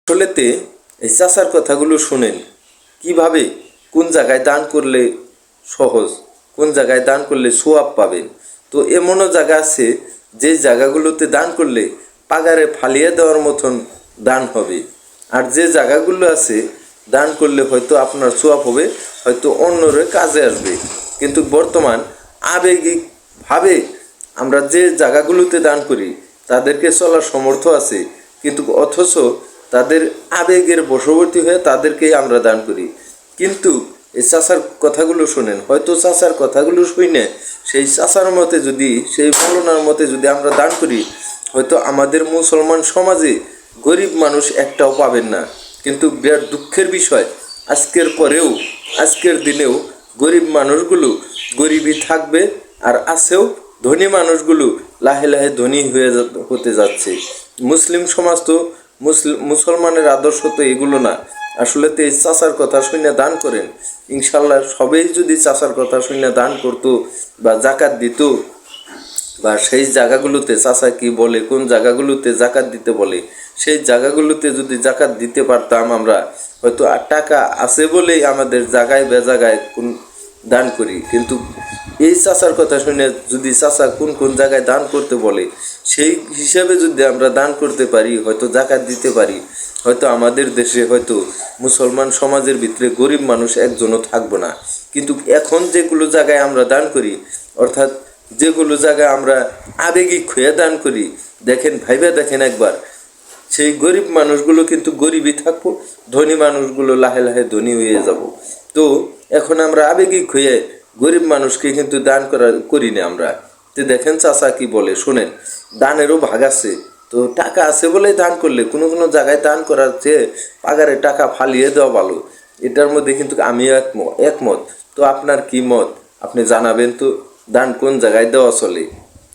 আসলেতে এই চাচার কথাগুলো শুনেন কিভাবে কোন জায়গায় দান করলে সহজ, কোন জায়গায় দান করলে সোয়াব পাবেন। তো এমনও জায়গা আছে যে জায়গাগুলোতে দান করলে পাগারে ফালিয়ে দেওয়ার মতন দান হবে, আর যে জায়গাগুলো আছে দান করলে হয়তো আপনার সোয়াব হবে, হয়তো অন্যরে কাজে আসবে। কিন্তু বর্তমান আবেগিকভাবে আমরা যে জায়গাগুলোতে দান করি তাদেরকে চলার সমর্থ আছে, কিন্তু অথচ তাদের আবেগের বশবর্তী হয়ে তাদেরকেই আমরা দান করি। কিন্তু এই চাচার কথাগুলো শোনেন, হয়তো চাচার কথাগুলো শুনে সেই চাচার মতে যদি, সেই বলনার মতে যদি আমরা দান করি, হয়তো আমাদের মুসলমান সমাজে গরিব মানুষ একটাও পাবেন না। কিন্তু বিরাট দুঃখের বিষয়, আজকের দিনেও গরিব মানুষগুলো গরিবই থাকবে, আর আছেও ধনী মানুষগুলো লাহে লাহে ধনী হতে যাচ্ছে। মুসলিম সমাজ তো মুসলমানের আদর্শ তো এগুলো না। আসলে তো এই চাচার কথা শুনে দান করেন, ইনশাল্লাহ সবাই যদি চাচার কথা শুনে দান করতো বা জাকাত দিত, বা সেই জায়গাগুলোতে চাচা কি বলে, কোন জায়গাগুলোতে জাকাত দিতে বলে, সেই জায়গাগুলোতে যদি জাকাত দিতে পারতাম আমরা, হয়তো আর টাকা আছে বলেই আমাদের জায়গায় বেজায়গায় কোন দান করি। কিন্তু এই চাচার কথা শুনে যদি চাচা কোন কোন জায়গায় দান করতে বলে সেই হিসাবে যদি আমরা দান করতে পারি, হয়তো জাকাত দিতে পারি, হয়তো আমাদের দেশে হয়তো মুসলমান সমাজের ভিতরে গরিব মানুষ একজনও থাকবো না। কিন্তু এখন যেগুলো জায়গায় আমরা দান করি, অর্থাৎ যেগুলো জায়গায় আমরা আবেগিক হয়ে দান করি, ভাইবা দেখেন একবার, সেই গরিব মানুষগুলো কিন্তু গরিবই থাকবো, ধনী মানুষগুলো লাহে লাহে ধনী হয়ে যাব। তো এখন আমরা আবেগিক হয়ে গরিব মানুষকে কিন্তু দান করি না আমরা। তো দেখেন চাচা কি বলে শোনেন, দানেরও ভাগ আছে। তো টাকা আছে বলে দান করলে কোনো কোনো জায়গায় দান করার চেয়ে পাগারে টাকা ফালিয়ে দেওয়া ভালো, এটার মধ্যে কিন্তু আমি একমত। তো আপনার কি মত আপনি জানাবেন তো, দান কোন জায়গায় দেওয়া চলে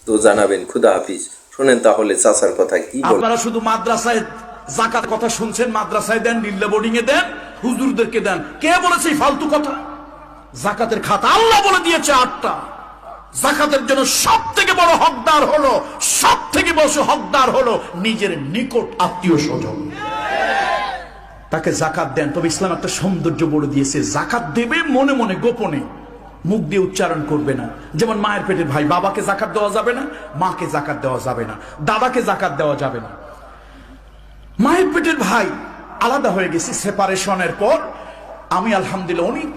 তো জানাবেন। খুদা হাফিজ। শোনেন তাহলে চাচার কথা কি বলে। আপনারা শুধু মাদ্রাসায় যাকাত কথা শুনছেন, মাদ্রাসায় দেন, লিল্লা বোর্ডিং এ দেন, হুজুরদেরকে দেন। কে বলেছে এই ফালতু কথা? যাকাতের খাতা আল্লাহ বলে দিয়েছে 8টা। যাকাতের জন্য সব থেকে বড় হকদার হলো, সব থেকে বড় হকদার হলো নিজের নিকট আত্মীয় স্বজন। তাকে যাকাত দেন। তবে ইসলাম একটা সৌন্দর্য বলে দিয়েছে, যাকাত দেবে মনে মনে গোপনে, মুখ দিয়ে উচ্চারণ করবে না। যেমন মায়ের পেটের ভাই, বাবাকে যাকাত দেওয়া যাবে না, মাকে যাকাত দেওয়া যাবে না, দাদাকে যাকাত দেওয়া যাবে না। মায়ের পেটের ভাই আলাদা হয়ে গেছি সেপারেশনের পর, আমি আলহামদুলিল্লাহ অনেক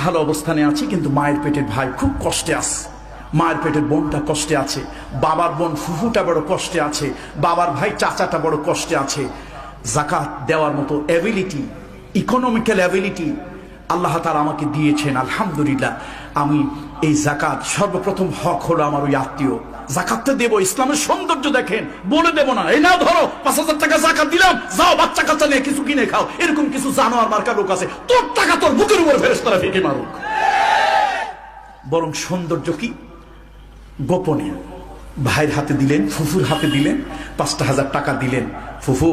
ভালো অবস্থানে আছি, কিন্তু মায়ের পেটের ভাই খুব কষ্টে আছে, মায়ের পেটের বোনটা কষ্টে আছে, বাবার বোন ফুফুটা বড় কষ্টে আছে, বাবার ভাই চাচাটা বড় কষ্টে আছে। যাকাত দেওয়ার মতো অ্যাবিলিটি, ইকোনমিক্যাল অ্যাবিলিটি আল্লাহ তাআলা আমাকে দিয়েছেন, আলহামদুলিল্লাহ। আমি এই যাকাত, সর্বপ্রথম হক হলো আমার ওই আত্মীয়, যাকাতটা দেবো। ইসলামের সৌন্দর্য দেখেন, বলে দেবো না এই না ধরো 5,000 টাকা যাকাত দিলাম, যাও বাচ্চা কাচ্চা নিয়ে কিছু কিনে খাও। এরকম কিছু জানোয়ার মার্কা লোক আছে, তোর টাকা তোর বুকের উপর ফেরেশতারা ফেঁকে মারুক। বরং সৌন্দর্য কি, গোপনে ভাইয়ের হাতে দিলেন, ফুফুর হাতে দিলেন, 5,000 টাকা দিলেন, ফুফু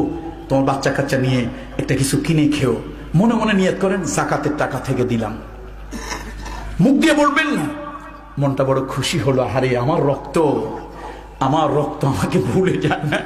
তোমার বাচ্চা কাচ্চা নিয়ে একটা কিছু কিনে খেও, মনে মনে নিয়ত করেন যাকাতের টাকা থেকে দিলাম। মুখ দিয়ে বলবেন না, মনটা বড় খুশি হলো, আরে আমার রক্ত আমাকে ভুলে যায় না।